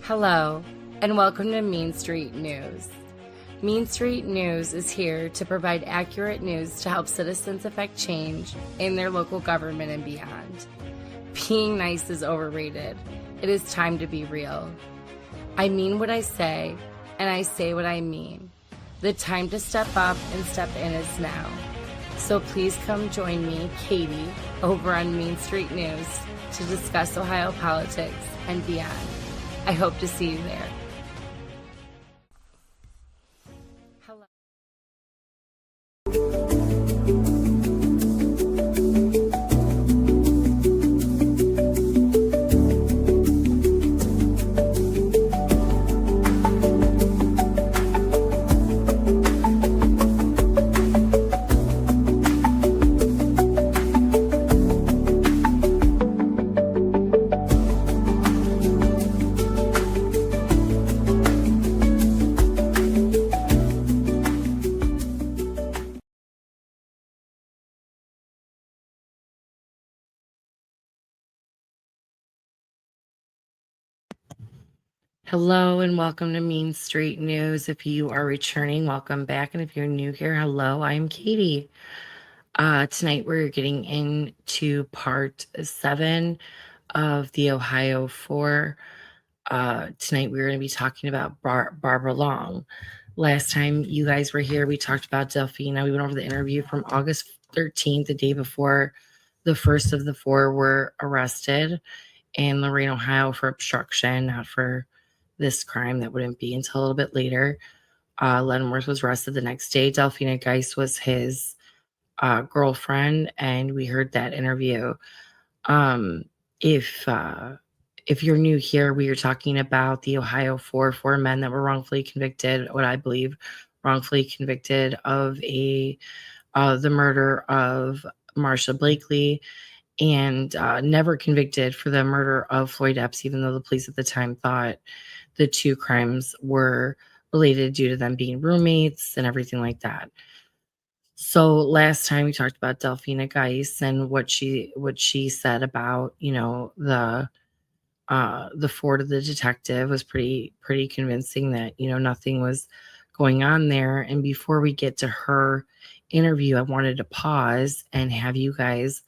Hello, and welcome to Mean Street News. Mean Street News is here to provide accurate news to help citizens affect change in their local government and beyond. Being nice is overrated. It is time to be real. I mean what I say, and I say what I mean. The time to step up and step in is now. So please come join me, Katie, over on Mean Street News to discuss Ohio politics and beyond. I hope to see you there. Hello. Hello and welcome to Mean Street News. If you are returning, welcome back. And if you're new here, hello, I'm Katie. Tonight we're getting into part 7 of the Ohio 4. Tonight we're going to be talking about Barbara Long. Last time you guys were here, we talked about Delphina. We went over the interview from August 13th, the day before the first of the 4 were arrested in Lorain, Ohio for obstruction, not for this crime. That wouldn't be until a little bit later. Leavenworth was arrested the next day. Delphina Geis was his girlfriend, and we heard that interview. If you're new here, we are talking about the Ohio 4 men that were wrongfully convicted, what I believe wrongfully convicted of the murder of Marsha Blakely, and never convicted for the murder of Floyd Epps, even though the police at the time thought the 2 crimes were related due to them being roommates and everything like that. So last time we talked about Delphina Geis and what she said about, the Ford of the detective was pretty convincing that, nothing was going on there. And before we get to her interview, I wanted to pause and have you guys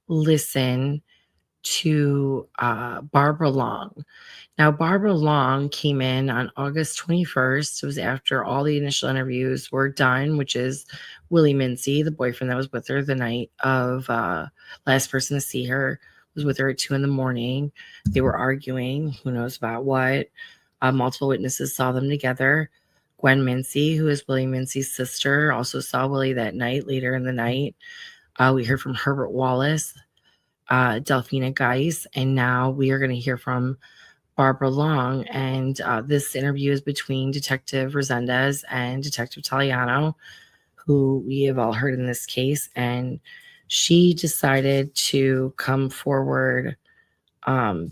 listen to Barbara Long. Now, Barbara Long came in on August 21st. It was after all the initial interviews were done, which is Willie Mincy, the boyfriend that was with her the night of last person to see her, was with her at 2 a.m. They were arguing, who knows about what. Multiple witnesses saw them together. Gwen Mincy, who is Willie Mincy's sister, also saw Willie that night, later in the night. We heard from Herbert Wallace, Delphina Geis, and now we are going to hear from Barbara Long. And this interview is between Detective Resendez and Detective Taliano, who we have all heard in this case. And she decided to come forward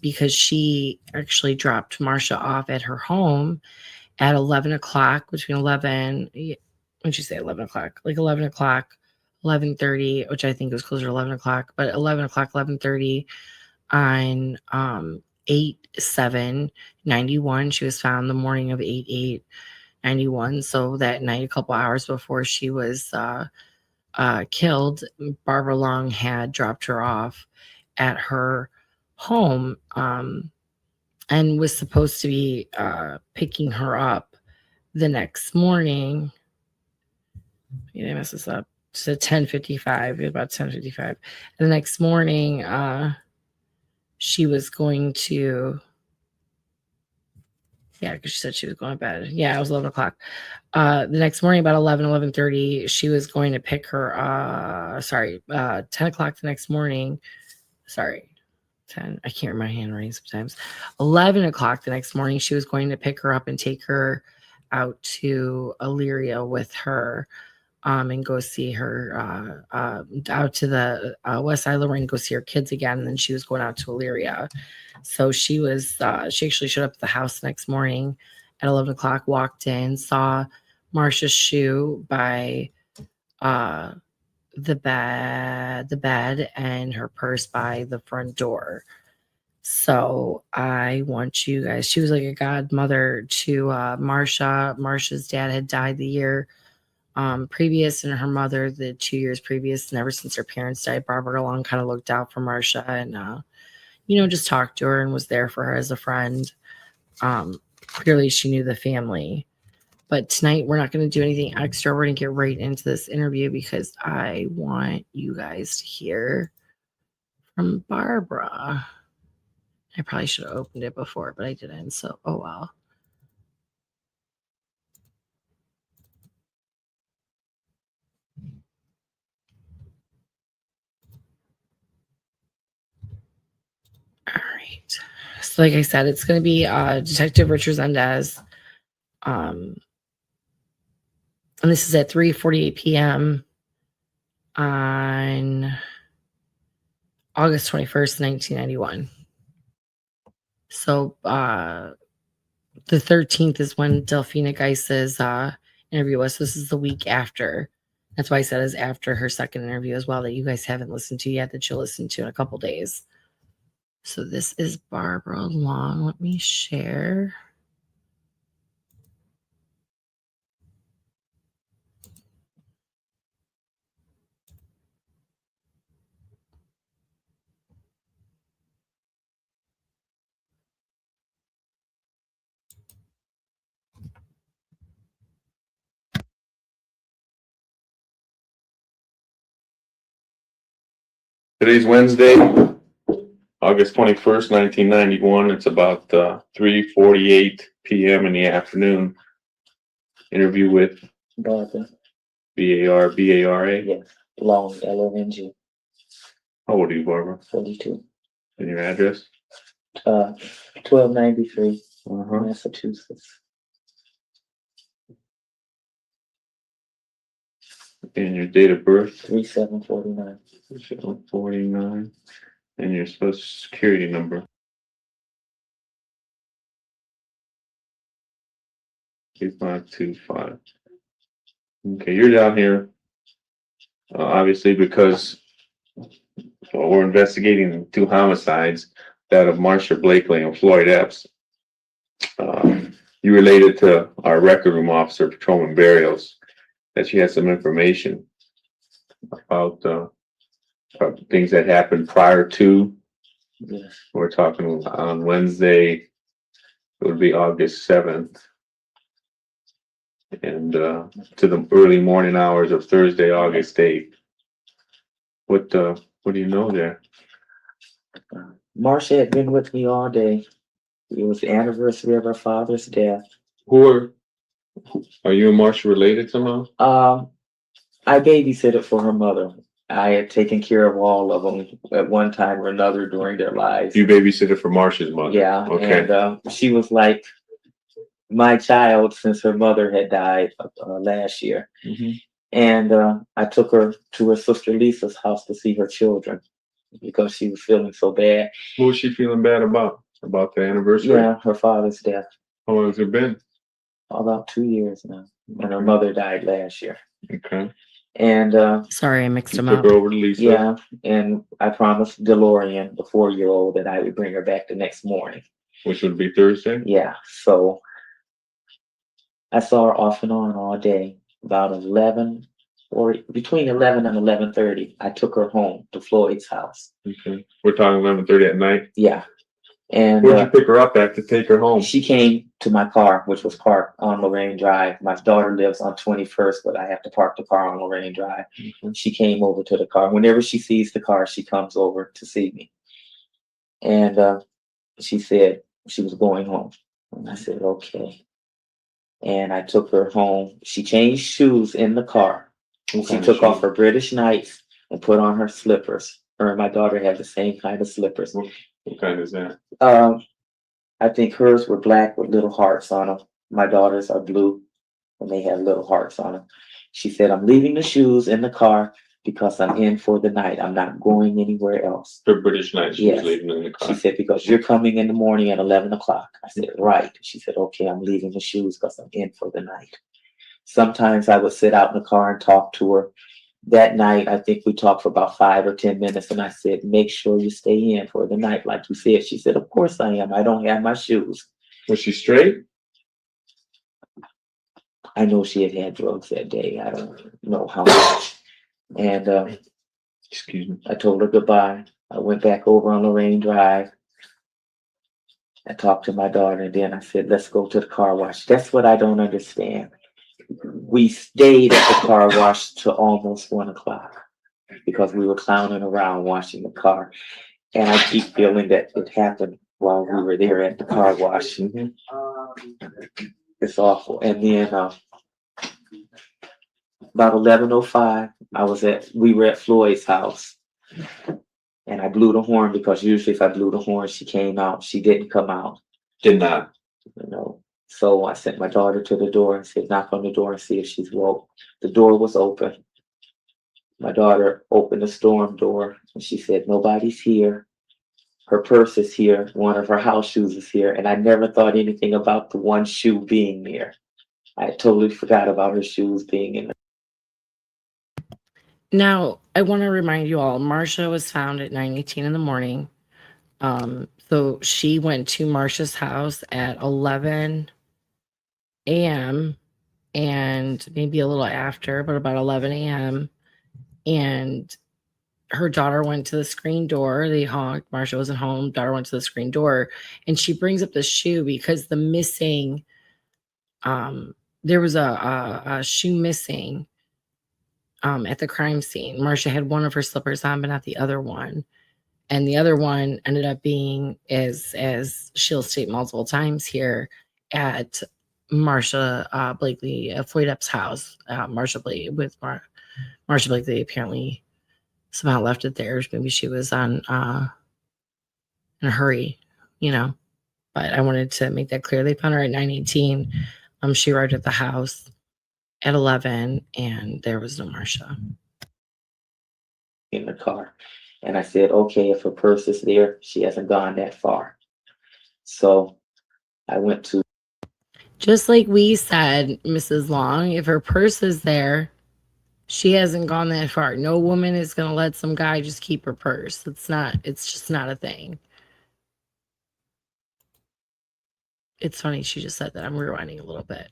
because she actually dropped Marsha off at her home at 11 o'clock, between 11, what'd you say, 11 o'clock? Like 11 o'clock, 11:30, which I think was closer to 11 o'clock, but 11 o'clock, 11:30 on 8/7/91. She was found the morning of 8/8/91. So that night, a couple hours before she was killed, Barbara Long had dropped her off at her home and was supposed to be picking her up the next morning. You didn't mess this up. It's at 10:55, about 10:55. The next morning, she was going to, because she said she was going to bed. Yeah, it was 11 o'clock. The next morning, about 11:30, she was going to pick her, 10 o'clock the next morning. 10, I can't remember my handwriting sometimes. 11 o'clock the next morning, she was going to pick her up and take her out to Elyria with her. And go see her out to the west side of Lorraine, go see her kids again. And then she was going out to Elyria. So she actually showed up at the house the next morning at 11 o'clock, walked in, saw Marsha's shoe by the bed and her purse by the front door. So I want you guys, she was like a godmother to Marsha. Marsha's dad had died the year previous, and her mother the 2 years previous. And ever since her parents died, Barbara Long kind of looked out for Marsha and, just talked to her and was there for her as a friend. Clearly, she knew the family. But tonight, we're not going to do anything extra. We're going to get right into this interview because I want you guys to hear from Barbara. I probably should have opened it before, but I didn't. So, oh well. All right. So, like I said, it's going to be Detective Richard Zendez. And this is at 3:48 p.m. on August 21st, 1991. So, the 13th is when Delphina Geis's interview was. So this is the week after. That's why I said it's after her second interview as well, that you guys haven't listened to yet, that you'll listen to in a couple days. So this is Barbara Long. Let me share. Today's Wednesday, August 21st, 1991. It's about 3:48 p.m. in the afternoon. Interview with Barbara. B-A-R-B-A-R-A. Yes. Long, L-O-N-G. How old are you, Barbara? 42. And your address? 1293, Massachusetts. And your date of birth? 3749. 49. And your social security number? 2525. Okay, you're down here, obviously, because we're investigating 2 homicides, that of Marsha Blakely and Floyd Epps. You related to our record room officer, Patrolman Barrios, that she had some information about things that happened prior to. Yes. We're talking on Wednesday, it would be August 7th, and to the early morning hours of Thursday, August 8th. What do you know there? Marsha had been with me all day. It was the anniversary of her father's death. Are you and Marsha related somehow? I babysitted for her mother. I had taken care of all of them at one time or another during their lives. You babysitted for Marsha's mother? Yeah. Okay. And she was like my child since her mother had died last year. Mm-hmm. And I took her to her sister Lisa's house to see her children because she was feeling so bad. What was she feeling bad about? About the anniversary? Yeah, her father's death. How long has it been? About 2 years now. Okay. And her mother died last year. Okay. And sorry, I mixed them took up. her over to Lisa. Yeah, and I promised DeLorean, the 4-year-old, that I would bring her back the next morning. Which would be Thursday? Yeah, so I saw her off and on all day. About 11 or between 11 and 11:30, I took her home to Floyd's house. Okay. We're talking 11:30 at night? Yeah. And where'd you pick her up at to take her home? She came to my car, which was parked on Lorraine Drive. My daughter lives on 21st, but I have to park the car on Lorraine Drive. Mm-hmm. She came over to the car. Whenever she sees the car, she comes over to see me. And she said she was going home. And I said, okay. And I took her home. She changed shoes in the car. She took off her British Knights and put on her slippers. Her and my daughter have the same kind of slippers. What kind is that? I think hers were black with little hearts on them. My daughter's are blue and they have little hearts on them. She said, I'm leaving the shoes in the car because I'm in for the night. I'm not going anywhere else. Her British Knight, she was leaving in the car. She said, because you're coming in the morning at 11 o'clock. I said, right. She said, okay, I'm leaving the shoes because I'm in for the night. Sometimes I would sit out in the car and talk to her. that night, I think we talked for about 5 or 10 minutes, and I said, make sure you stay in for the night, like you said. She said, of course I am. I don't have my shoes. Was she straight? I know she had drugs that day. I don't know how much. And Excuse me. I told her goodbye. I went back over on Lorraine Drive. I talked to my daughter, and then I said, let's go to the car wash. That's what I don't understand. We stayed at the car wash till almost 1 o'clock because we were clowning around washing the car. And I keep feeling that it happened while we were there at the car wash. It's awful. And then about 11:05, we were at Floyd's house. And I blew the horn because usually if I blew the horn, she came out. She didn't come out. Did not. You know. So I sent my daughter to the door and said, knock on the door and see if she's woke. The door was open. My daughter opened the storm door and she said, nobody's here. Her purse is here. One of her house shoes is here. And I never thought anything about the one shoe being there. I totally forgot about her shoes being in there. Now, I want to remind you all, Marsha was found at 9:18 in the morning. So she went to Marsha's house at 11 a.m. and maybe a little after, but about 11 a.m. And her daughter went to the screen door. They honked. Marsha wasn't home. Daughter went to the screen door, and she brings up the shoe because the missing, there was a shoe missing at the crime scene. Marsha had one of her slippers on, but not the other one. And the other one ended up being, as she'll state multiple times here, at Marsha Blakely, Floyd Epps' house. Marsha Blakely apparently somehow left it there. Maybe she was in a hurry, But I wanted to make that clear. They found her at 9:18. She arrived at the house at 11, and there was no Marsha in the car. And I said, okay, if her purse is there, she hasn't gone that far. So I went to. Just like we said, Mrs. Long, if her purse is there, she hasn't gone that far. No woman is going to let some guy just keep her purse. It's just not a thing. It's funny. She just said that. I'm rewinding a little bit.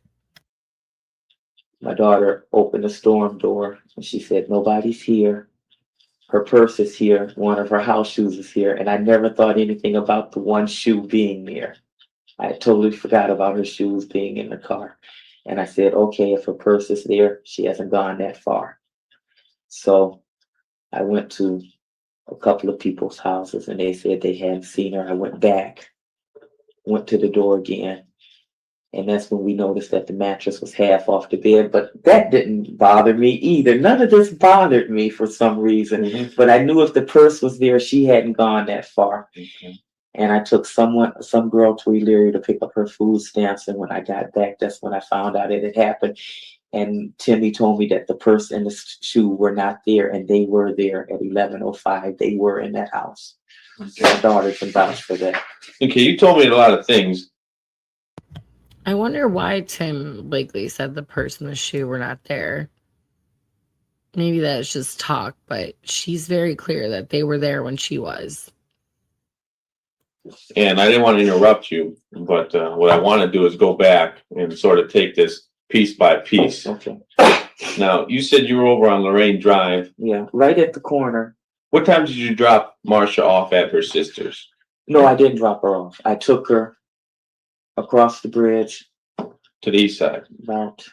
My daughter opened the storm door and she said, nobody's here. Her purse is here. One of her house shoes is here. And I never thought anything about the one shoe being there. I totally forgot about her shoes being in the car. And I said, okay, if her purse is there, she hasn't gone that far. So I went to a couple of people's houses and they said they hadn't seen her. I went back, went to the door again. And that's when we noticed that the mattress was half off the bed. But that didn't bother me either. None of this bothered me for some reason. But I knew if the purse was there, she hadn't gone that far. And I took some girl to Elyria to pick up her food stamps. And when I got back, that's when I found out it had happened. And Timmy told me that the purse and the shoe were not there. And they were there at 11:05. They were in that house. So my daughter can vouch for that. Okay, you told me a lot of things. I wonder why Tim Blakely said the purse and the shoe were not there. Maybe that's just talk, but she's very clear that they were there when she was. And I didn't want to interrupt you, but what I want to do is go back and sort of take this piece by piece. Okay. Now, you said you were over on Lorraine Drive. Yeah, right at the corner. What time did you drop Marsha off at her sister's? No, I didn't drop her off. I took her across the bridge To the east side. about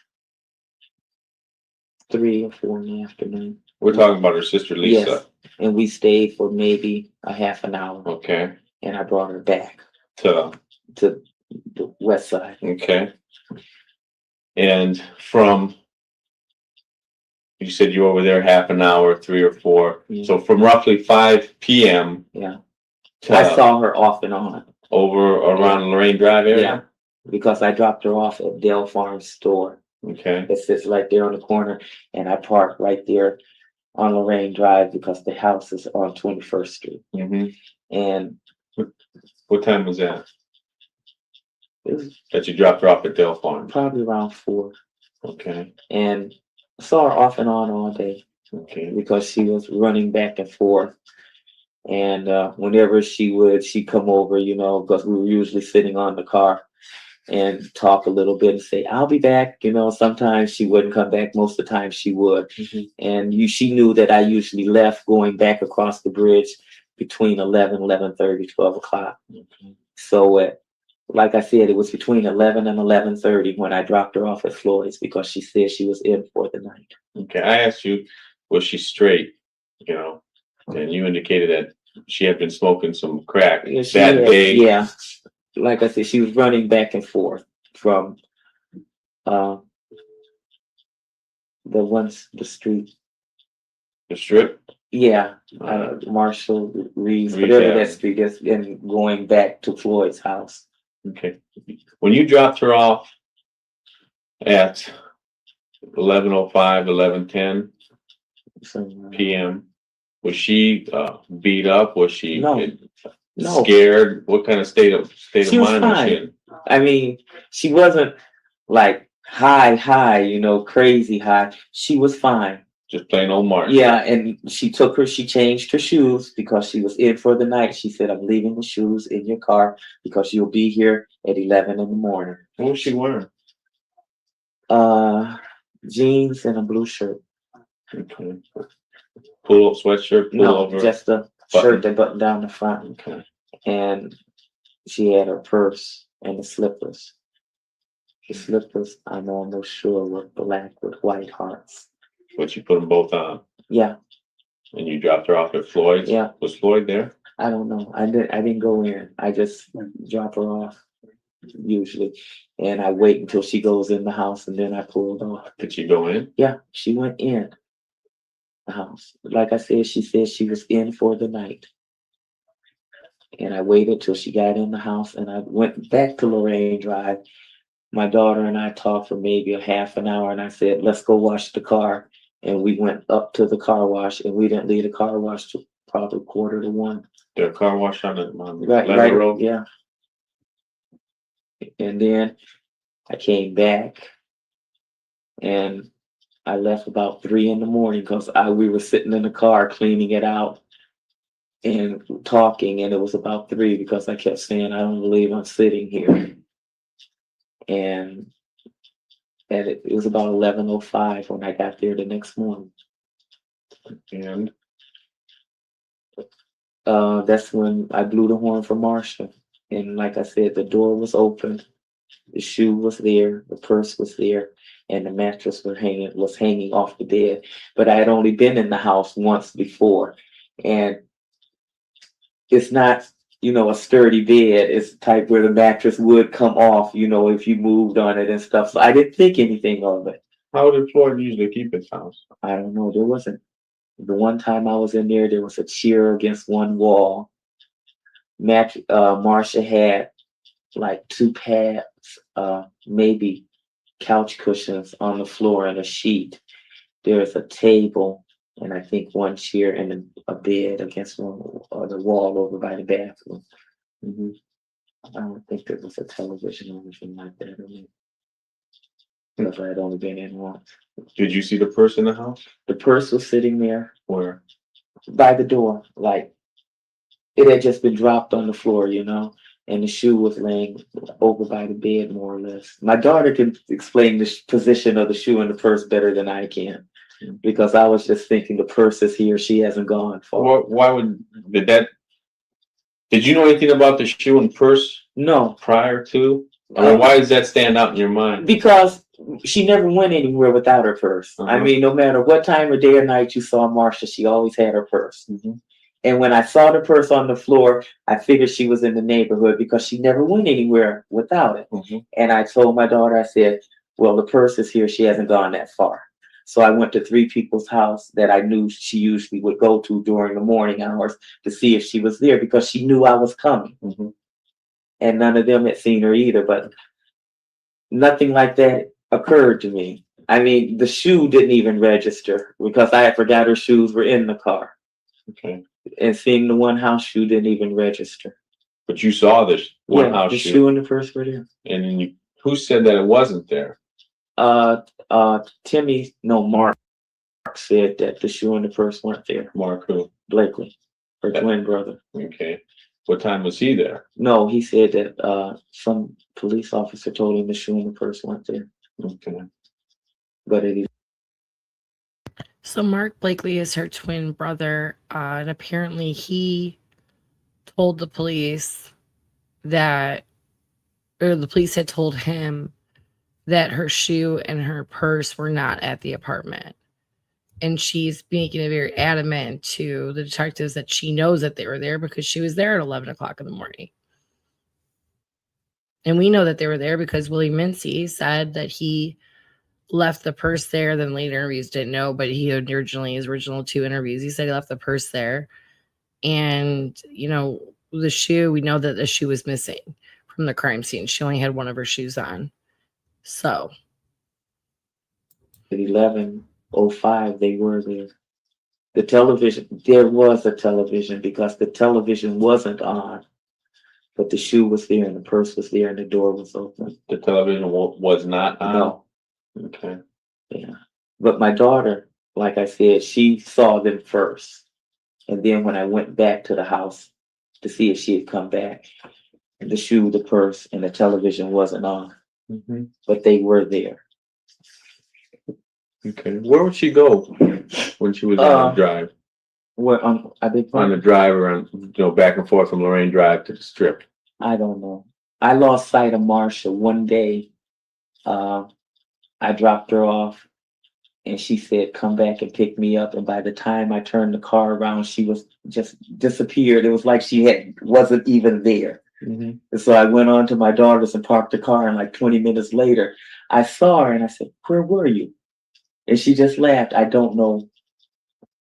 3 or 4 in the afternoon. We're talking about her sister Lisa. Yes, and we stayed for maybe a half an hour. Okay. And I brought her back To the west side. Okay. And you said you were over there half an hour, 3 or 4. Yeah. So from roughly 5 p.m. Yeah. I saw her off and on. Over around Lorraine Drive area? Yeah. Because I dropped her off at Dale Farms store. Okay. It sits right there on the corner. And I parked right there on Lorraine Drive because the house is on 21st Street. Mm-hmm. And what time was that? It was that you dropped her off at Dale Farms? Probably around 4. Okay. And I saw her off and on all day. Okay. because she was running back and forth. And whenever she'd come over, you know, because we were usually sitting on the car and talk a little bit and say, "I'll be back." You know, sometimes she wouldn't come back. Most of the time she would. And she knew that I usually left going back across the bridge between 11, 11:30, 12 o'clock. So like I said, it was between 11 and 11:30 when I dropped her off at Floyd's because she said she was in for the night. Okay. I asked you, was she straight? You know, and you indicated that she had been smoking some crack Yeah, that day. yeah. Like I said, she was running back and forth from the street. The strip. Yeah, Marshall Reeves, whatever that street is, and going back to Floyd's house. Okay. When you dropped her off at 11:05, 11:10 p.m., was she beat up? Was she No. scared? What kind of state of She was mind was she fine. in? I mean, she wasn't like high, you know, crazy high. She was fine. Just plain old Mark. Yeah, and she changed her shoes because she was in for the night. She said, "I'm leaving the shoes in your car because you'll be here at 11 in the morning." What was she wearing? Jeans and a blue shirt. Okay. Pull up sweatshirt, pull over. Just a shirt that buttoned down the front. Okay. And she had her purse and the slippers. The slippers, I'm almost sure, were black with white hearts. But you put them both on. Yeah. And you dropped her off at Floyd's? Yeah. Was Floyd there? I don't know. I didn't go in. I just drop her off usually. And I wait until she goes in the house and then I pulled off. Did she go in? Yeah, she went in the house. Like I said she was in for the night. And I waited till she got in the house and I went back to Lorraine Drive. My daughter and I talked for maybe a half an hour and I said, "Let's go wash the car." And we went up to the car wash and we didn't leave the car wash till probably 1:45. The car wash on the Right, road? yeah. And then I came back and I left about 3 in the morning because we were sitting in the car cleaning it out and talking, and it was about 3 because I kept saying, "I don't believe I'm sitting here." And it was about 11:05 when I got there the next morning. And that's when I blew the horn for Marsha. And like I said, the door was open, the shoe was there, the purse was there, and the mattress was hanging off the bed. But I had only been in the house once before, and it's not, you know, a sturdy bed. It's the type where the mattress would come off, you know, if you moved on it and stuff. So I didn't think anything of it. how did Floyd usually keep his house? I don't know. There wasn't. The one time I was in there was a chair against one wall. Marsha had like 2 pads, maybe couch cushions on the floor and a sheet. There's a table and I think 1 chair and a bed against the wall over by the bathroom. I don't think there was a television or anything like that. Because I had only been in once. Did you see the purse in the house? The purse was sitting there. Where? By the door. Like it had just been dropped on the floor, you know, and the shoe was laying over by the bed more or less. My daughter can explain the position of the shoe and the purse better than I can. Because I was just thinking the purse is here, she hasn't gone far. Did you know anything about the shoe and purse? No. Prior to? Or why does that stand out in your mind? Because she never went anywhere without her purse. I mean, no matter what time of day or night you saw Marsha, she always had her purse. And when I saw the purse on the floor, I figured she was in the neighborhood because she never went anywhere without it. And I told my daughter, I said, "Well, the purse is here. She hasn't gone that far." So I went to 3 people's house that I knew she usually would go to during the morning hours to see if she was there because she knew I was coming. And none of them had seen her either, but nothing like that occurred to me. I mean, the shoe didn't even register because I had forgot her shoes were in the car. Okay. And seeing the one house shoe didn't even register. But you saw this one house the shoe. shoe and the purse were there. And who said that it wasn't there? Mark said that the shoe and the purse weren't there. Mark who? Blakely, her Yeah. twin brother. Okay. What time was he there? No, he said that some police officer told him the shoe and the purse weren't there. Okay. But it So Mark Blakely is her twin brother, and apparently he told the police that, or the police had told him that her shoe and her purse were not at the apartment. And she's making it very adamant to the detectives that she knows that they were there because she was there at 11 o'clock in the morning. And we know that they were there because Willie Mincy said that he left the purse there. Then later interviews didn't know, but he had originally, his original 2 interviews, he said he left the purse there. And, you know, the shoe, we know that the shoe was missing from the crime scene. She only had one of her shoes on. So. At 11:05, they were there. The television, there was a television because the television wasn't on, but the shoe was there and the purse was there and the door was open. The television was not on? No. Okay. Yeah. But my daughter, like I said, she saw them first. And then when I went back to the house to see if she had come back, the shoe, the purse, and the television wasn't on, but they were there. Okay. Where would she go when she was on the drive? Where on the drive around, you know, back and forth from Lorraine Drive to the Strip? I don't know. I lost sight of Marsha one day. I dropped her off and she said, come back and pick me up. And by the time I turned the car around, she was just disappeared. It was like she wasn't even there. And so I went on to my daughter's and parked the car. And like 20 minutes later, I saw her and I said, where were you? And she just laughed. I don't know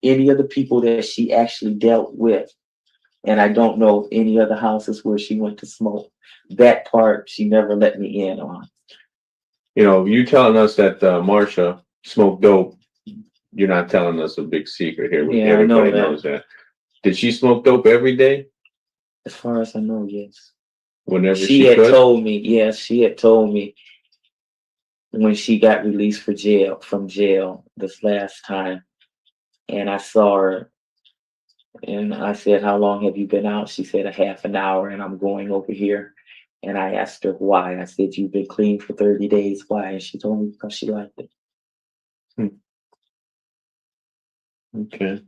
any of the people that she actually dealt with. And I don't know any other houses where she went to smoke. That part, she never let me in on. You know, you telling us that Marsha smoked dope, you're not telling us a big secret here. Yeah, everybody I know that. knows that. Did she smoke dope every day? As far as I know, yes. Whenever she had could? told me, yes, she had told me when she got released from jail this last time. And I saw her and I said, how long have you been out? She said, a half an hour, and I'm going over here. And I asked her why. I said, you've been clean for 30 days. Why? And she told me because she liked it. Okay.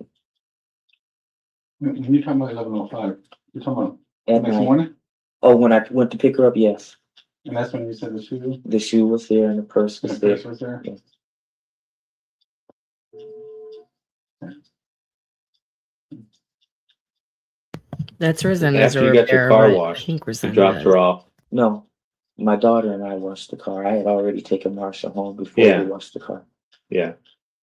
When you're talking about 11:05, you're talking about At next night. morning? Oh, when I went to pick her up, yes. And that's when you said the shoe? The shoe was there and the purse The was there. purse was there? Yes. That's Resendez After or you got your Rivera, car but washed, I think you Resendez. dropped her off. No, my daughter and I washed the car. I had already taken Marsha home before Yeah. we washed the car. Yeah.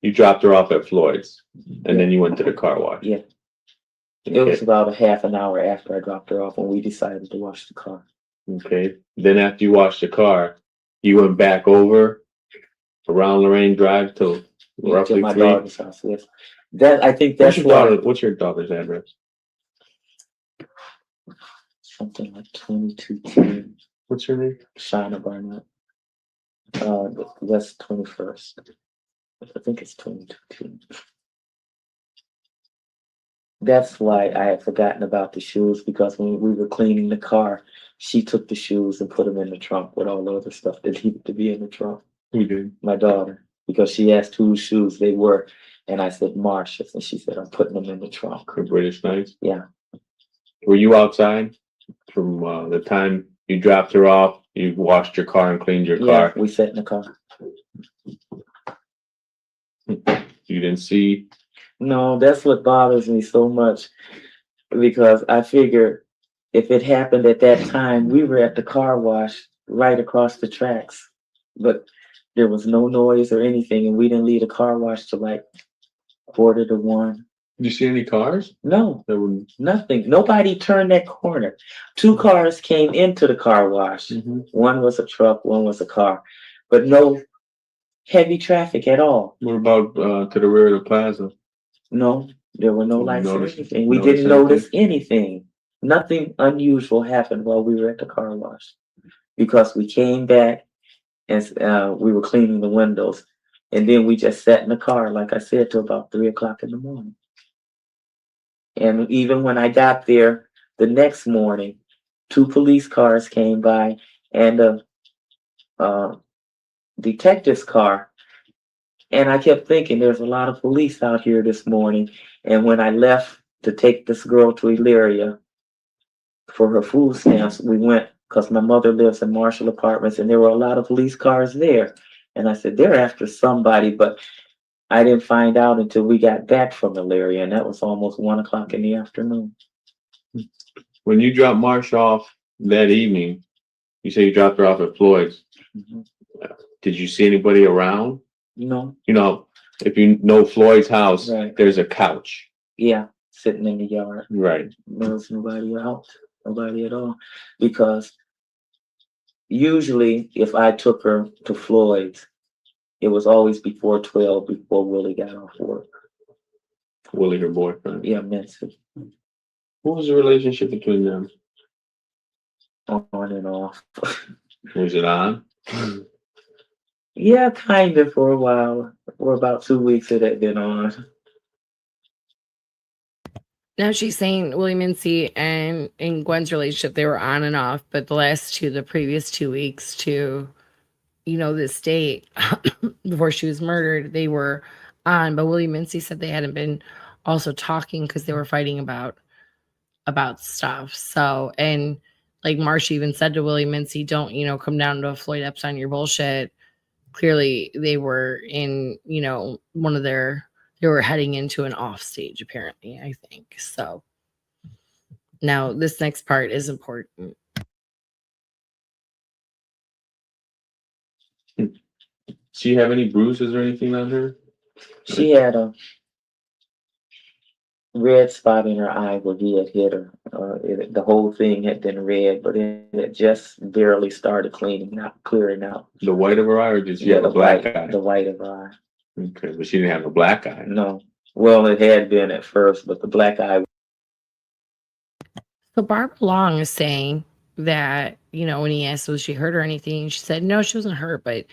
You dropped her off at Floyd's and then you went to the car wash. Yeah. Okay. It was about a half an hour after I dropped her off when we decided to wash the car. Okay. Then after you washed the car, you went back over around Lorraine Drive to roughly to my 3. daughter's house. Yes. I think What's that's what's your daughter's address? something like 2210 What's her name? Shina Barnett. West 21st. I think it's 2210. That's why I had forgotten about the shoes, because when we were cleaning the car, she took the shoes and put them in the trunk with all the other stuff that needed to be in the trunk. Who did? My daughter, because she asked whose shoes they were. And I said, Marsha's. And she said, I'm putting them in the trunk. The British Knights? Yeah. Were you outside from the time you dropped her off? You washed your car and cleaned your Yeah, car? we sat in the car. You didn't see? No, that's what bothers me so much, because I figure if it happened at that time, we were at the car wash right across the tracks, but there was no noise or anything, and we didn't leave the car wash till like 1:45. Did you see any cars? No, That were... nothing. Nobody turned that corner. 2 cars came into the car wash. One was a truck, one was a car, but no heavy traffic at all. What about to the rear of the plaza? No, there were no lights or Notice- anything. We notice didn't notice anything. Nothing unusual happened while we were at the car wash, because we came back and we were cleaning the windows, And then we just sat in the car, like I said, till about 3 o'clock in the morning. And even when I got there the next morning, 2 police cars came by and a detective's car. And I kept thinking, there's a lot of police out here this morning. And when I left to take this girl to Elyria for her food stamps, we went, because my mother lives in Marshall Apartments, and there were a lot of police cars there. And I said, they're after somebody, but I didn't find out until we got back from Elyria, and that was almost 1 o'clock in the afternoon. When you dropped Marsha off that evening, you say you dropped her off at Floyd's. Mhm. Did you see anybody around? No, You know, if you know Floyd's house, Right. there's a couch. yeah, sitting in the yard. Right. There was nobody out, nobody at all. Because usually if I took her to Floyd's, it was always before 12, before Willie got off work. Willie, her boyfriend. Yeah, Mincy, What was the relationship between them? on and off. Was it on? Yeah, kind of for a while. For about 2 weeks it had been on. Now she's saying Willie Mincy and Gwen's relationship, they were on and off, but the previous 2 weeks to, this date before she was murdered, they were on. But Willie Mincy said they hadn't been also talking because they were fighting about stuff. So, and like Marsha even said to Willie Mincy, don't, come down to a Floyd Epps on your bullshit. Clearly they were in, they were heading into an off stage, apparently, I think. So now this next part is important. She have any bruises or anything on her? She had a red spot in her eye where he had hit her. The whole thing had been red, but it had just barely started clearing out. The white of her eye, or did she have a black eye? The white of her eye. Okay, but she didn't have a black eye. No. Well, it had been at first, but the black eye. So Barbara Long is saying that, when he asked, was she hurt or anything? She said, no, she wasn't hurt. But,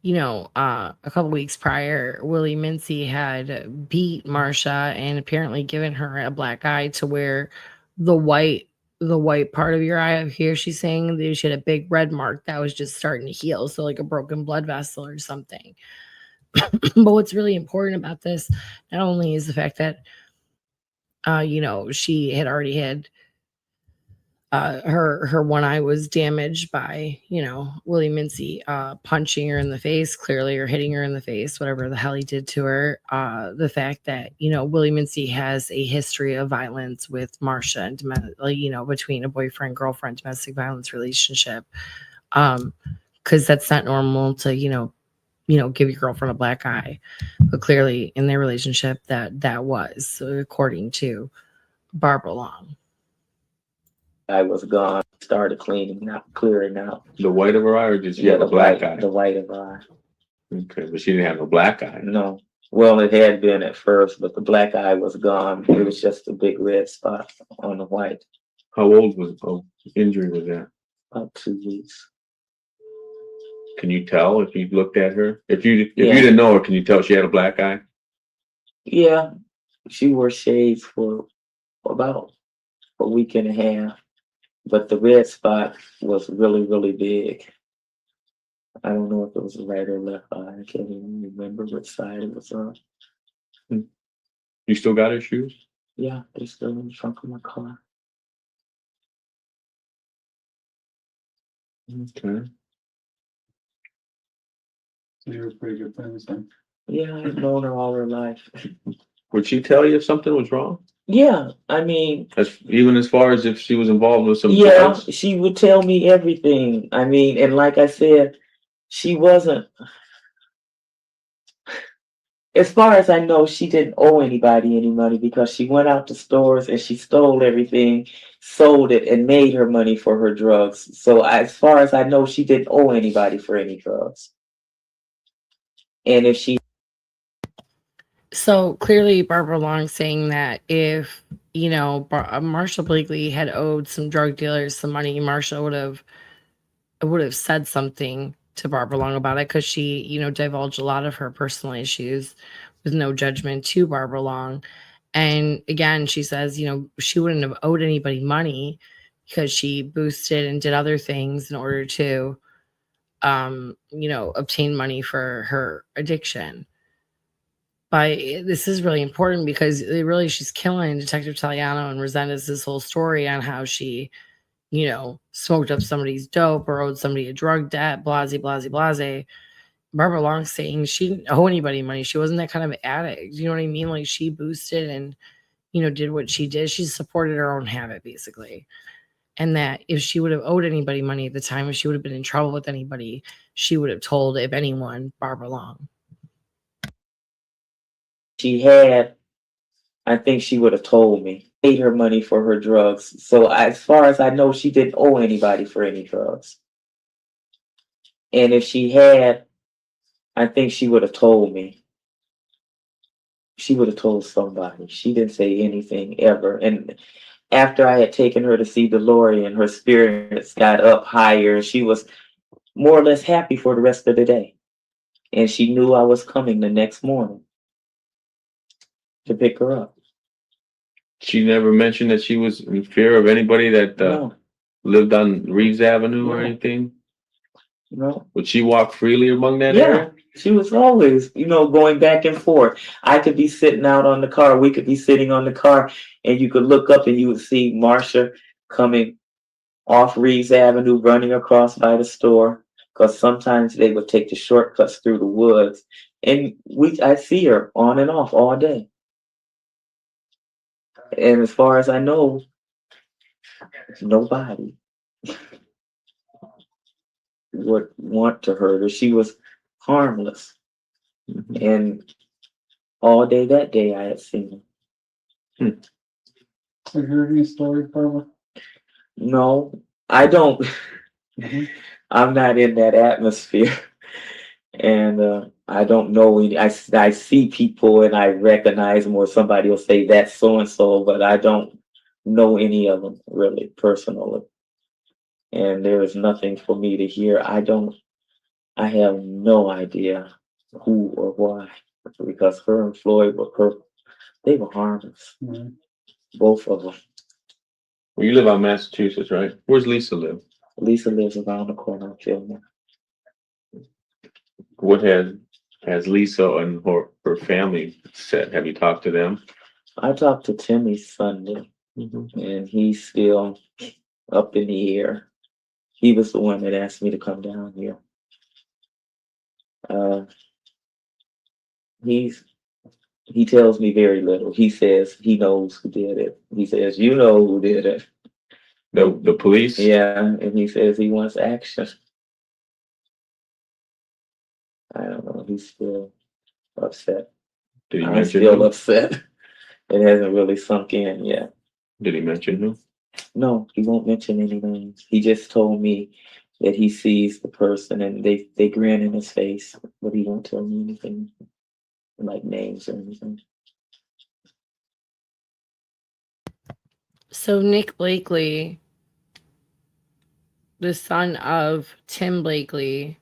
a couple weeks prior, Willie Mincy had beat Marsha and apparently given her a black eye to where the white part of your eye up here, she's saying that she had a big red mark that was just starting to heal. So like a broken blood vessel or something. But what's really important about this, not only is the fact that, she had already had her one eye was damaged by, Willie Mincy punching her in the face, clearly, or hitting her in the face, whatever the hell he did to her. The fact that, Willie Mincy has a history of violence with Marsha and, between a boyfriend, girlfriend, domestic violence relationship. Because that's not normal to, give your girlfriend a black eye. But clearly in their relationship that was, according to Barbara Long. I was gone, started clearing out. The white of her eye, or did she have a black eye? The white of her eye. Okay, but she didn't have a black eye. No. Well, it had been at first, but the black eye was gone. It was just a big red spot on the white. How old was injury was that? About 2 weeks. Can you tell if you looked at her? If you didn't know her, can you tell she had a black eye? Yeah, she wore shades for about a week and a half, but the red spot was really, really big. I don't know if it was the right or left eye. I can't even remember which side it was on. You still got her shoes? Yeah, they're still in the trunk of my car. Okay. So you were pretty good friends then? Yeah, I've known her all her life. Would she tell you if something was wrong? Yeah, I mean, Even as far as if she was involved with some yeah, drugs? she would tell me everything. I mean, and like I said, she wasn't, as far as I know, she didn't owe anybody any money because she went out to stores and she stole everything, sold it, and made her money for her drugs. So as far as I know, she didn't owe anybody for any drugs. And if she... So clearly Barbara Long saying that if, Marsha Blakely had owed some drug dealers some money, Marsha would have said something to Barbara Long about it because she, divulged a lot of her personal issues with no judgment to Barbara Long. And again, she says, she wouldn't have owed anybody money because she boosted and did other things in order to, obtain money for her addiction. But this is really important because she's killing Detective Taliano and Resendez's whole story on how she, smoked up somebody's dope or owed somebody a drug debt, blase, blase, blase. Barbara Long saying she didn't owe anybody money. She wasn't that kind of addict. You know what I mean? Like she boosted and, did what she did. She supported her own habit basically. And that if she would have owed anybody money at the time, if she would have been in trouble with anybody, she would have told, if anyone, Barbara Long. She had, I think she would have told me, paid her money for her drugs. So as far as I know, she didn't owe anybody for any drugs. And if she had, I think she would have told me. She would have told somebody. She didn't say anything ever. And after I had taken her to see DeLorean, her spirits got up higher. She was more or less happy for the rest of the day. And she knew I was coming the next morning to pick her up. She never mentioned that she was in fear of anybody that No, lived on Reeves Avenue or No. anything? no. Would she walk freely among that Yeah, area? she was always, going back and forth. I could be sitting out on the car, we could be sitting on the car, and you could look up and you would see Marsha coming off Reeves Avenue, running across by the store, because sometimes they would take the shortcuts through the woods. And I see her on and off all day. And as far as I know, nobody would want to hurt her. She was harmless. Mhm. And all day that day I had seen her. Have you heard any stories, Barbara? No, I don't. Mhm. I'm not in that atmosphere. And I don't know any. I see people and I recognize them, or somebody will say that's so and so, but I don't know any of them really personally. And there is nothing for me to hear. I have no idea who or why, because her and Floyd they were harmless, Mhm. both of them. Well, you live out in Massachusetts, right? Where's Lisa live? Lisa lives around the corner of Fillmore. What has Lisa and her family said? Have you talked to them? I talked to Timmy Sunday, and he's still up in the air. He was the one that asked me to come down here. Uh, he tells me very little. He says he knows who did it. He says, you know who did it. The police? Yeah, and he says he wants action. I don't know. He's still upset. Did he I'm mention still who? upset. It hasn't really sunk in yet. Did he mention who? No, he won't mention any names. He just told me that he sees the person and they grin in his face, but he won't tell me anything like names or anything. So Nick Blakely, the son of Tim Blakely,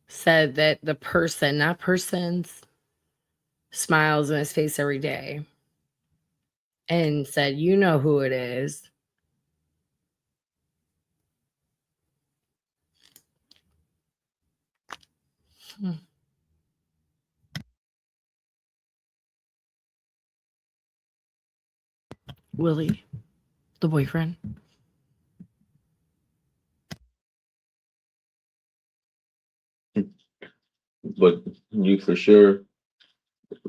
said that the person, not persons, smiles in his face every day and said, you know who it is. Willie, the boyfriend. But you for sure,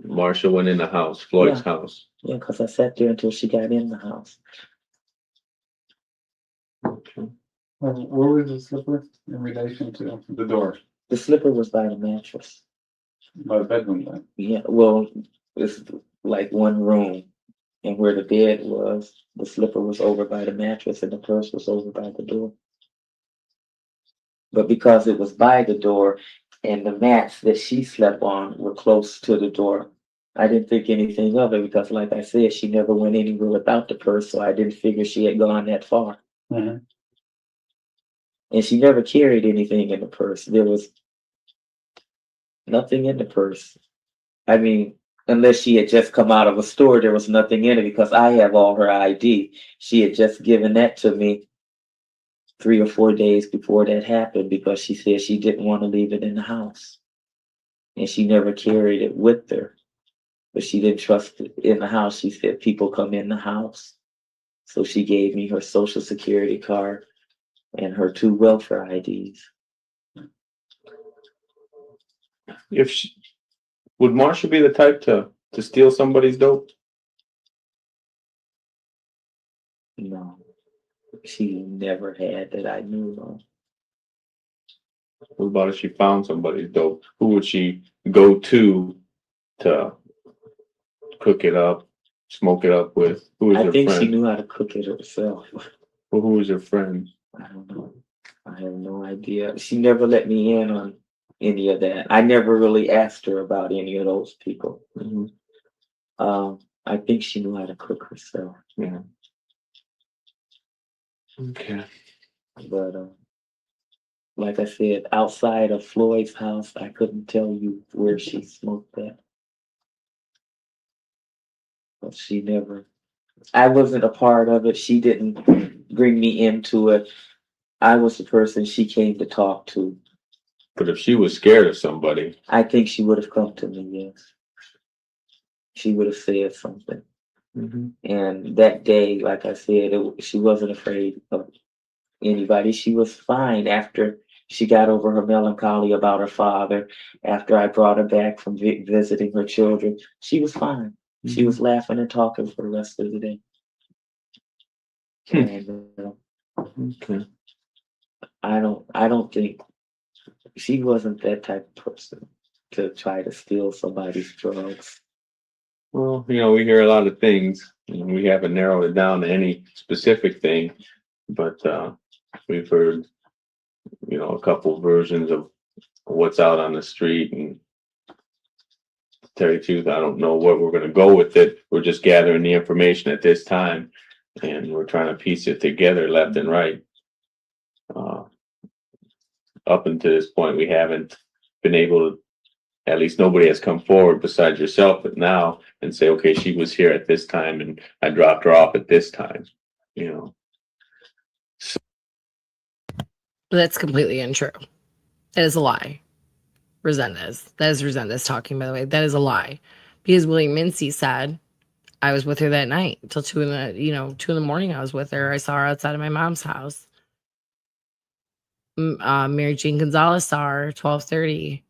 Marsha went in the house, Floyd's house. Yeah, because I sat there until she got in the house. Okay. Where was the slipper in relation to the door? The slipper was by the mattress. By the bedroom then? Yeah, well, it's like one room. And where the bed was, the slipper was over by the mattress and the purse was over by the door. But because it was by the door and the mats that she slept on were close to the door, I didn't think anything of it because, like I said, she never went anywhere without the purse, so I didn't figure she had gone that far. Mhm. And she never carried anything in the purse. There was nothing in the purse. I mean, unless she had just come out of a store, there was nothing in it because I have all her ID. She had just given that to me 3 or 4 days before that happened because she said she didn't want to leave it in the house. And she never carried it with her. But she didn't trust it in the house. She said people come in the house. So she gave me her social security card and her 2 welfare IDs. Would Marsha be the type to steal somebody's dope? No, she never had that I knew of. What about if she found somebody's dope? Who would she go to cook it up, smoke it up with? Who was I her think friend? she knew how to cook it herself. Well, who was her friend? I don't know. I have no idea. She never let me in on any of that. I never really asked her about any of those people. Mm-hmm. I think she knew how to cook herself. Yeah. Okay. But like I said, outside of Floyd's house, I couldn't tell you where she smoked that. But she never, I wasn't a part of it. She didn't bring me into it. I was the person she came to talk to. But if she was scared of somebody, I think she would have come to me, yes. She would have said something. mm-hmm. And that day, like I said, she wasn't afraid of anybody. She was fine after she got over her melancholy about her father. After I brought her back from visiting her children, she was fine. Mm-hmm. She was laughing and talking for the rest of the day. And okay. I don't think she wasn't that type of person to try to steal somebody's drugs. Well, we hear a lot of things, and we haven't narrowed it down to any specific thing, but we've heard, a couple versions of what's out on the street. And to tell you the truth, I don't know where we're going to go with it. We're just gathering the information at this time, and we're trying to piece it together left and right. Up until this point, we haven't been able to, at least nobody has come forward besides yourself, but now and say, okay, she was here at this time and I dropped her off at this time, So, that's completely untrue. That is a lie. Resendez. That is Resendez talking, by the way. That is a lie. Because Willie Mincy said, I was with her that night until 2 in the morning. I was with her. I saw her outside of my mom's house. Mary Jane Gonzalez saw her 12:30.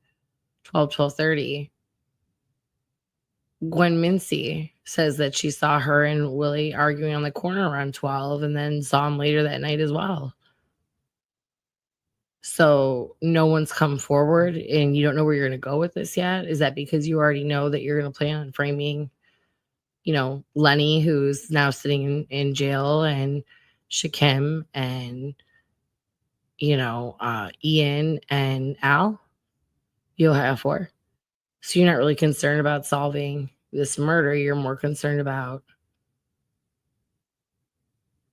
Gwen Mincy says that she saw her and Willie arguing on the corner around 12 and then saw him later that night as well. So no one's come forward and you don't know where you're going to go with this yet? Is that because you already know that you're going to plan on framing, Lenny, who's now sitting in jail, and Shakim and, Ian and Al? You'll have 4. So you're not really concerned about solving this murder. You're more concerned about,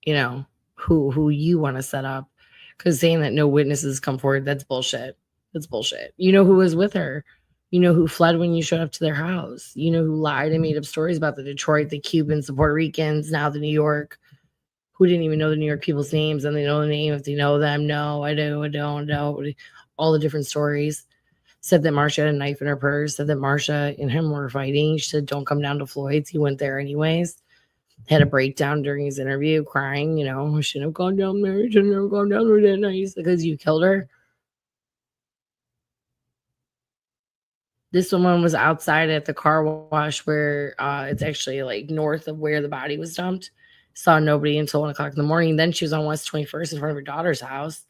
who you want to set up. Because saying that no witnesses come forward, that's bullshit. That's bullshit. You know who was with her. You know who fled when you showed up to their house. You know who lied and made up stories about the Detroit, the Cubans, the Puerto Ricans, now the New York, who didn't even know the New York people's names, and they know the name if they know them. No, I do, I don't know. All the different stories. Said that Marsha had a knife in her purse. Said that Marsha and him were fighting. She said, don't come down to Floyd's. He went there anyways. Had a breakdown during his interview, crying, I shouldn't have gone down there. I shouldn't have gone down there that night because you killed her. This woman was outside at the car wash where it's actually like north of where the body was dumped. Saw nobody until 1 o'clock in the morning. Then she was on West 21st in front of her daughter's house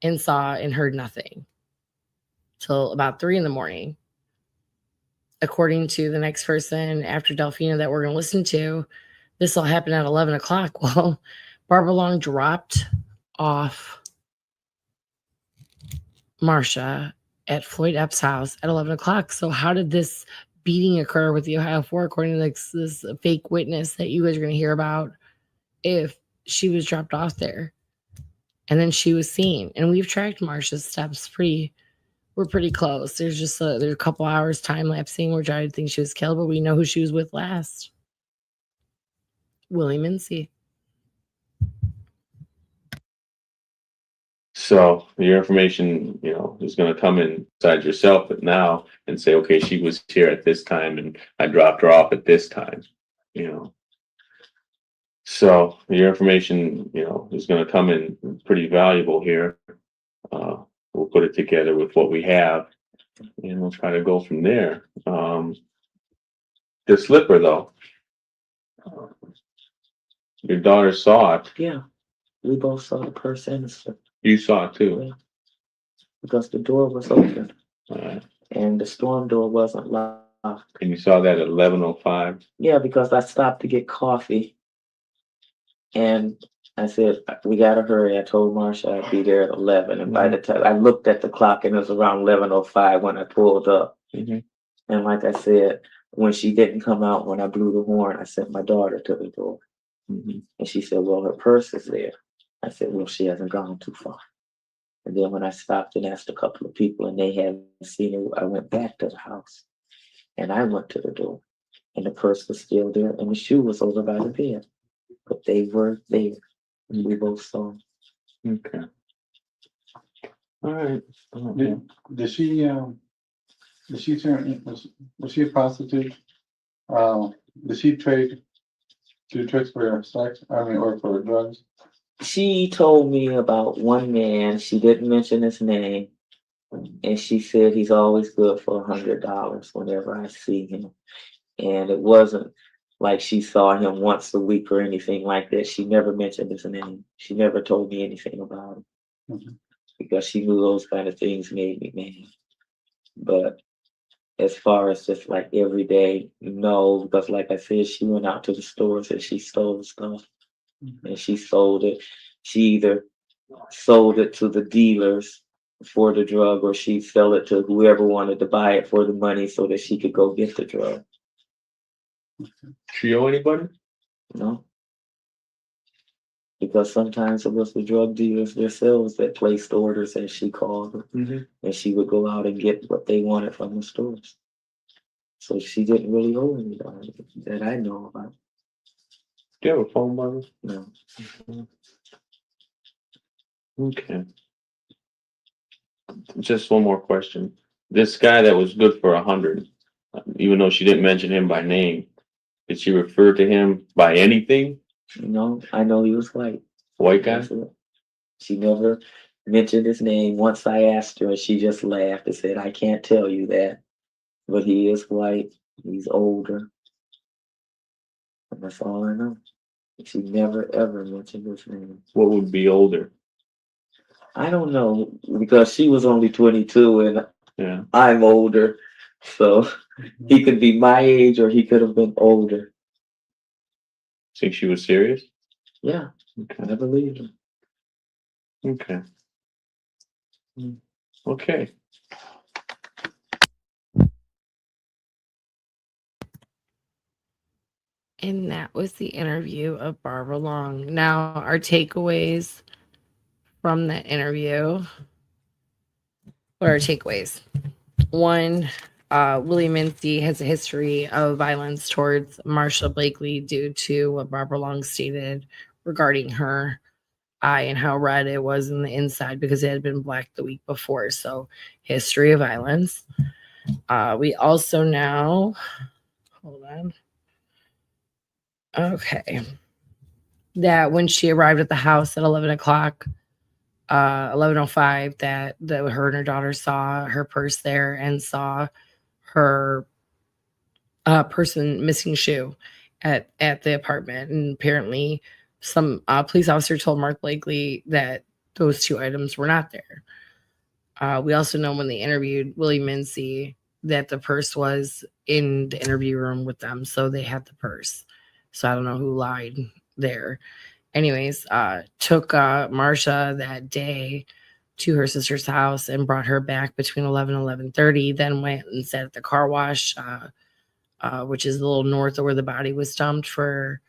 and saw and heard nothing till about 3 in the morning. According to the next person after Delphina that we're going to listen to, this all happened at 11 o'clock. Well, Barbara Long dropped off Marsha at Floyd Epps' house at 11 o'clock. So how did this beating occur with the Ohio 4, according to this fake witness that you guys are going to hear about, if she was dropped off there? And then she was seen. And we've tracked Marsha's steps we're pretty close. There's just there's a couple hours time lapsing where I think she was killed, but we know who she was with last. Willie Mincy. So your information, is going to come inside yourself now and say, okay, she was here at this time and I dropped her off at this time, So your information, is going to come in pretty valuable here. We'll put it together with what we have and we'll try to go from there. The slipper though, your daughter saw it. Yeah, we both saw the purse and the slipper. You saw it too. Yeah. Because the door was open Uh, and the storm door wasn't locked. and you saw that at 11:05. Yeah, because I stopped to get coffee and I said, we gotta hurry. I told Marsha I'd be there at 11. And by the time I looked at the clock and it was around 11:05 when I pulled up. Mm-hmm. And like I said, when she didn't come out, when I blew the horn, I sent my daughter to the door. Mm-hmm. And she said, well, her purse is there. I said, well, she hasn't gone too far. And then when I stopped and asked a couple of people and they hadn't seen her, I went back to the house and I went to the door and the purse was still there and the shoe was over by the bed. But they were there. And we both saw them. Okay. All right. Did she turn, was she a prostitute? Did she do tricks for sex? Or for drugs? She told me about one man. She didn't mention his name. And she said he's always good for $100 whenever I see him. And it wasn't like she saw him once a week or anything like that. She never mentioned his name. She never told me anything about him. Mm-hmm. Because she knew those kind of things made me mad. But as far as just like every day, no, because like I said, she went out to the stores and she stole stuff. Mm-hmm. And she sold it. She either sold it to the dealers for the drug or she'd sell it to whoever wanted to buy it for the money so that she could go get the drug. She owe anybody? No. Because sometimes it was the drug dealers themselves that placed orders, as she called them. Mm-hmm. And she would go out and get what they wanted from the stores. So she didn't really owe anybody that I know about. Do you have a phone number? No. Mm-hmm. Okay. Just one more question. This guy that was good for 100, even though she didn't mention him by name, did she refer to him by anything? No, I know he was white. White guy? She never mentioned his name. Once I asked her and she just laughed and said, I can't tell you that. But he is white. He's older. And that's all I know. She never ever mentioned his name. What would be older? I don't know, because she was only 22 and yeah. I'm older. So he could be my age or he could have been older. Think she was serious? Yeah. Okay. I believe her. Okay. Okay. And that was the interview of Barbara Long. Now, our takeaways from that interview. What are our takeaways? One, Willie Mincy has a history of violence towards Marsha Blakely due to what Barbara Long stated regarding her eye and how red it was in the inside because it had been black the week before. So, history of violence. We also now, hold on. Okay. That when she arrived at the house at 11 o'clock, 11:05, that her and her daughter saw her purse there and saw her person missing shoe at the apartment. And apparently some police officer told Mark Blakely that those two items were not there. We also know when they interviewed Willie Mincy that the purse was in the interview room with them. So they had the purse. So I don't know who lied there. Anyways, took Marsha that day to her sister's house and brought her back between 11 and 11:30, then went and sat at the car wash, which is a little north of where the body was dumped, for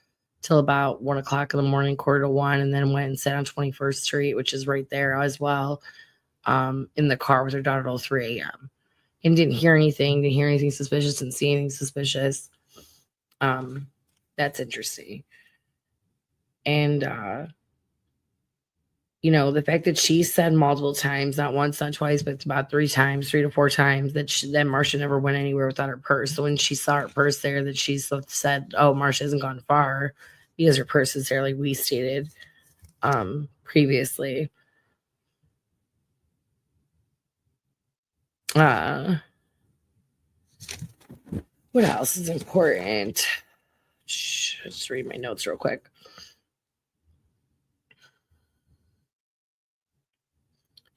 till about 1 o'clock in the morning, 1:45, and then went and sat on 21st Street, which is right there as well, in the car with her daughter till 3 a.m. and didn't hear anything suspicious, didn't see anything suspicious. That's interesting. And the fact that she said multiple times, not once, not twice, but about 3 to 4 times, that Marsha never went anywhere without her purse. So when she saw her purse there, that she said, "Oh, Marsha hasn't gone far," because her purse is there, like we stated previously. What else is important? Just read my notes real quick.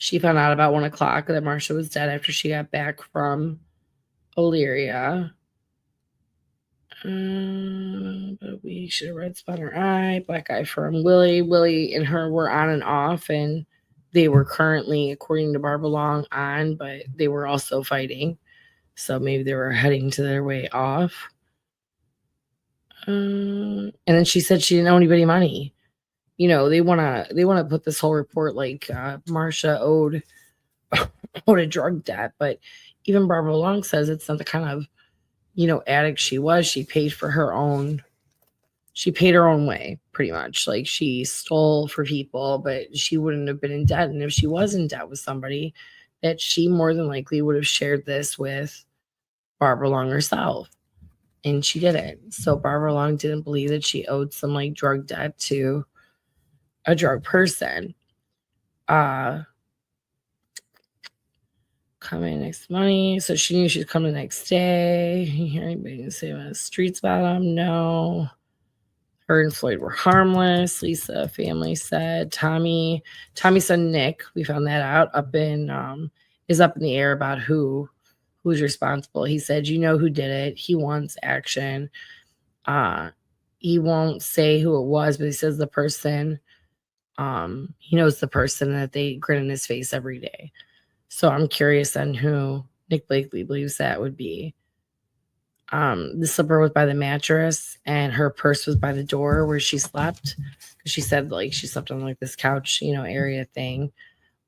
She found out about 1 o'clock that Marsha was dead after she got back from Illyria. But we should have red spot in her eye, black eye from Willie. Willie and her were on and off, and they were currently, according to Barbara Long, on, but they were also fighting. So maybe they were heading to their way off. And then she said she didn't owe anybody money. They wanna put this whole report like Marsha owed a drug debt, but even Barbara Long says it's not the kind of addict she was. She paid her own way, pretty much. Like, she stole for people, but she wouldn't have been in debt. And if she was in debt with somebody, that she more than likely would have shared this with Barbara Long herself. And she didn't. So Barbara Long didn't believe that she owed some like drug debt to a drug person. Coming next money. So she knew she was coming the next day. You hear anybody say on the streets about them? No. Her and Floyd were harmless. Lisa family said. Tommy son Nick, we found that out, is up in the air about who's responsible. He said, who did it. He wants action. He won't say who it was, but he says the person, he knows the person, that they grin in his face every day. So I'm curious on who Nick Blakely believes that would be. The slipper was by the mattress, and her purse was by the door where she slept. She said like she slept on like this couch, area thing.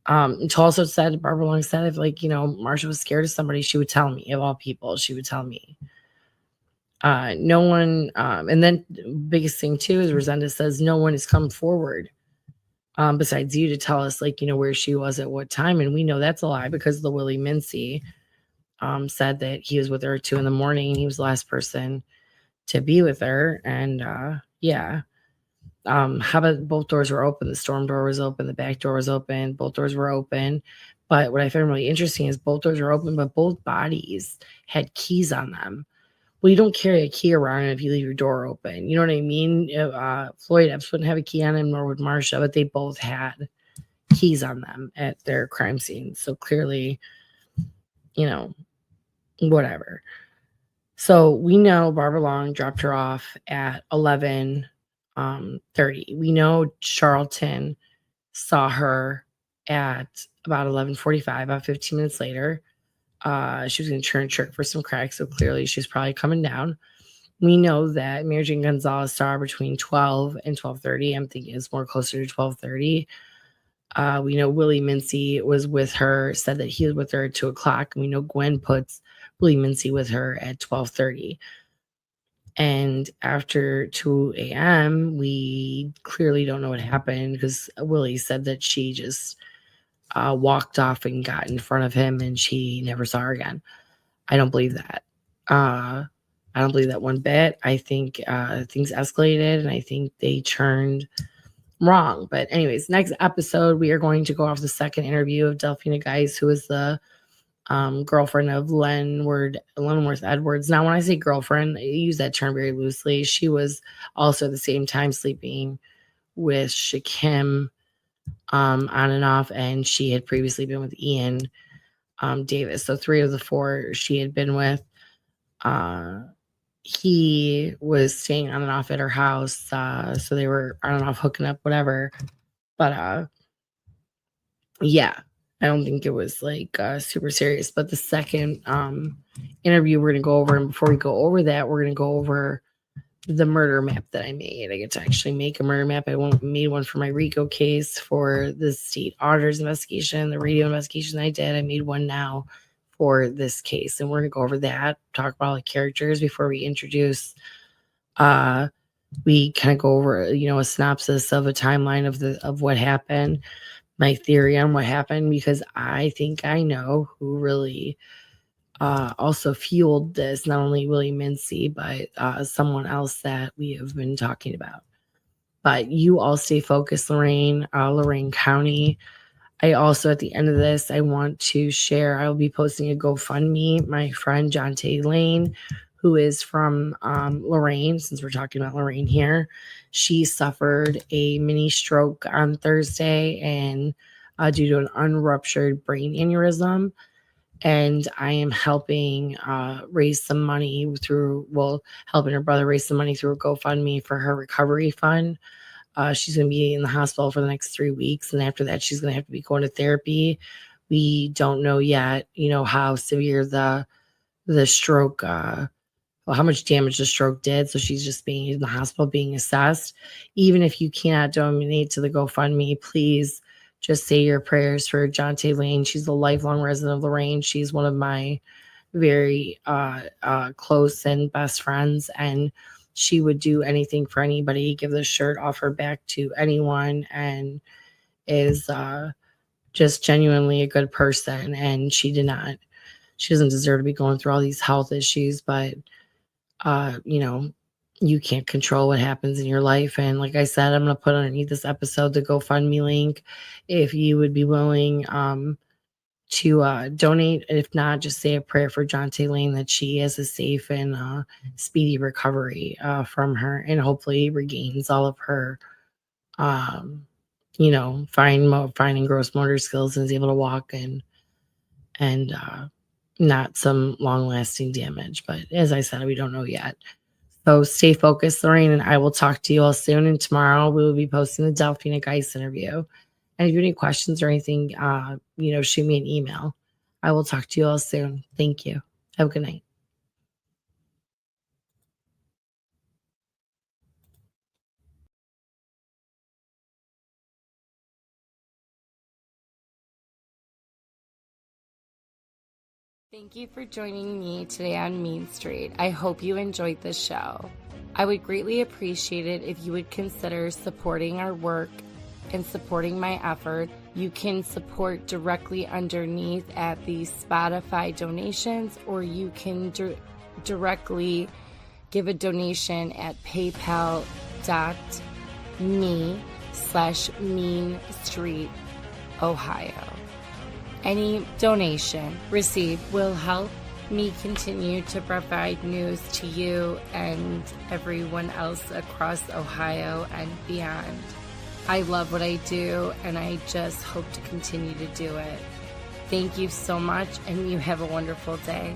And also said, Barbara Long said, if Marsha was scared of somebody, she would tell me. Of all people, she would tell me. No one, and then the biggest thing too is Rosenda says no one has come forward besides you to tell us where she was at what time. And we know that's a lie because the Willie Mincy said that he was with her at 2 a.m. and he was the last person to be with her. And yeah. How about both doors were open? The storm door was open, the back door was open, both doors were open. But what I found really interesting is both doors were open, but both bodies had keys on them. Well, you don't carry a key around if you leave your door open. You know what I mean? Floyd Epps wouldn't have a key on him, nor would Marsha, but they both had keys on them at their crime scene. So clearly, whatever. So we know Barbara Long dropped her off at 11:30. We know Charlton saw her at about 11:45, about 15 minutes later. She was going to turn and trick for some crack, so clearly she's probably coming down. We know that Mary Jane Gonzalez saw her between 12 and 12:30. I'm thinking it's more closer to 12:30. We know Willie Mincy was with her, said that he was with her at 2 o'clock. And we know Gwen puts Willie Mincy with her at 12:30. And after 2 a.m., we clearly don't know what happened because Willie said that she just walked off and got in front of him and she never saw her again. I don't believe that. I don't believe that one bit. I think things escalated and I think they turned wrong. But anyways, next episode, we are going to go off the second interview of Delphina Geis, who is the girlfriend of Lenworth Edwards. Now, when I say girlfriend, I use that term very loosely. She was also at the same time sleeping with Shakim on and off, and she had previously been with Ian Davis. So 3 of the 4 she had been with. He was staying on and off at her house, so they were on and off hooking up, whatever. But yeah. I don't think it was super serious. But the second interview we're going to go over, and before we go over that, we're going to go over the murder map that I made. I get to actually make a murder map. I made one for my RICO case for the state auditor's investigation, the radio investigation I did. I made one now for this case, and we're gonna go over that, talk about all the characters before we introduce. We kind of go over, a synopsis of a timeline of what happened, my theory on what happened, because I think I know who really also fueled this, not only Willie Mincy, but someone else that we have been talking about. But you all stay focused, Lorain County. I also, at the end of this, I want to share, I will be posting a GoFundMe. My friend Jonte Lane, who is from Lorain, since we're talking about Lorain here, she suffered a mini stroke on Thursday and due to an unruptured brain aneurysm. And I am helping raise some money helping her brother raise some money through a GoFundMe for her recovery fund. She's going to be in the hospital for the next 3 weeks. And after that, she's going to have to be going to therapy. We don't know yet, how severe the stroke, how much damage the stroke did. So she's just being in the hospital being assessed. Even if you cannot donate to the GoFundMe, please just say your prayers for Jonte Lane. She's a lifelong resident of Lorain. She's one of my very close and best friends, and she would do anything for anybody, give the shirt off her back to anyone, and is just genuinely a good person. And she doesn't deserve to be going through all these health issues, but you can't control what happens in your life. And like I said, I'm going to put underneath this episode the GoFundMe link if you would be willing to donate. If not, just say a prayer for Jonte Lane that she has a safe and speedy recovery from her, and hopefully regains all of her, fine and gross motor skills, and is able to walk and not some long-lasting damage. But as I said, we don't know yet. So stay focused, Lorraine, and I will talk to you all soon. And tomorrow we will be posting the Delphina Geis interview. And if you have any questions or anything, shoot me an email. I will talk to you all soon. Thank you. Have a good night. Thank you for joining me today on Mean Street. I hope you enjoyed the show. I would greatly appreciate it if you would consider supporting our work and supporting my effort. You can support directly underneath at the Spotify donations, or you can directly give a donation at paypal.me/Mean Street, Ohio. Any donation received will help me continue to provide news to you and everyone else across Ohio and beyond. I love what I do, and I just hope to continue to do it. Thank you so much, and you have a wonderful day.